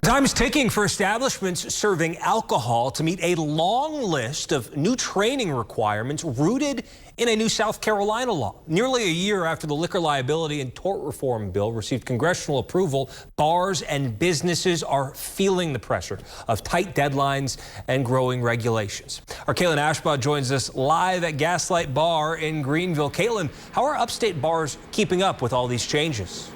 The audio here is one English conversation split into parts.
Time is ticking for establishments serving alcohol to meet a long list of new training requirements rooted in a new South Carolina law. Nearly a year after the Liquor Liability and Tort Reform Bill received congressional approval, bars and businesses are feeling the pressure of tight deadlines and growing regulations. Our Caitlin Ashbaugh joins us live at Gaslight Bar in Greenville. Caitlin, how are upstate bars keeping up with all these changes?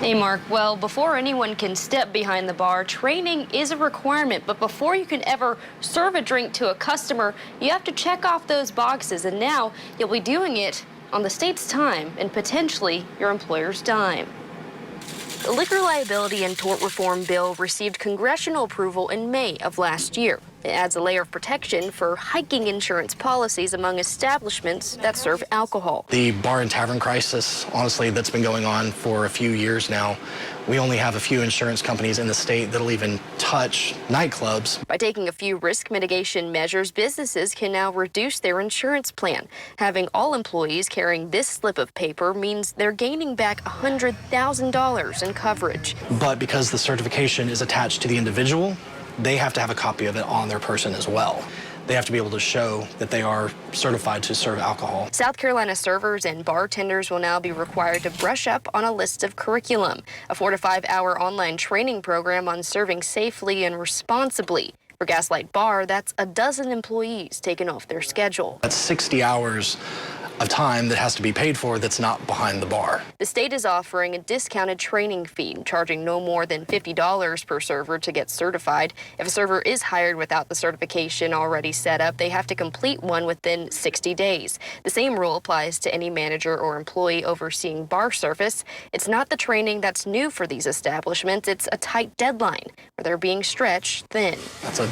Hey, Mark. Well, before anyone can step behind the bar, training is a requirement. But before you can ever serve a drink to a customer, you have to check off those boxes. And now you'll be doing it on the state's time and potentially your employer's dime. The Liquor Liability and Tort Reform Bill received congressional approval in May of last year. It adds a layer of protection for hiking insurance policies among establishments that serve alcohol. The bar and tavern crisis, honestly, that's been going on for a few years now. We only have a few insurance companies in the state that'll even touch nightclubs. By taking a few risk mitigation measures, businesses can now reduce their insurance plan. Having all employees carrying this slip of paper means they're gaining back $100,000 in coverage. But because the certification is attached to the individual, they have to have a copy of it on their person as well. They have to be able to show that they are certified to serve alcohol. South Carolina servers and bartenders will now be required to brush up on a list of curriculum, a 4 to 5 hour online training program on serving safely and responsibly. For Gaslight Bar, that's a dozen employees taken off their schedule. That's 60 hours of time that has to be paid for that's not behind the bar. The state is offering a discounted training fee, charging no more than $50 per server to get certified. If a server is hired without the certification already set up, they have to complete one within 60 days. The same rule applies to any manager or employee overseeing bar service. It's not the training that's new for these establishments. It's a tight deadline where they're being stretched thin. That's a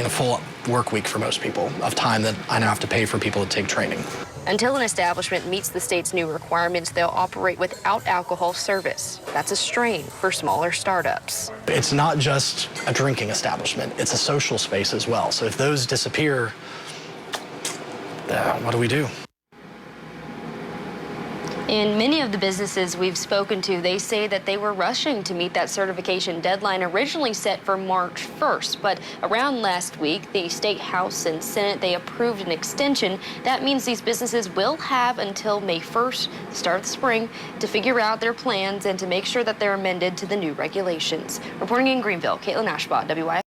full work week for most people of time that I now have to pay for people to take training. Until an establishment meets the state's new requirements, they'll operate without alcohol service. That's a strain for smaller startups. It's not just a drinking establishment, it's a social space as well. So if those disappear, what do we do? In many of the businesses we've spoken to, they say that they were rushing to meet that certification deadline originally set for March 1st. But around last week, the State House and Senate, they approved an extension. That means these businesses will have until May 1st, start of the spring, to figure out their plans and to make sure that they're amended to the new regulations. Reporting in Greenville, Caitlin Ashbaugh, WI.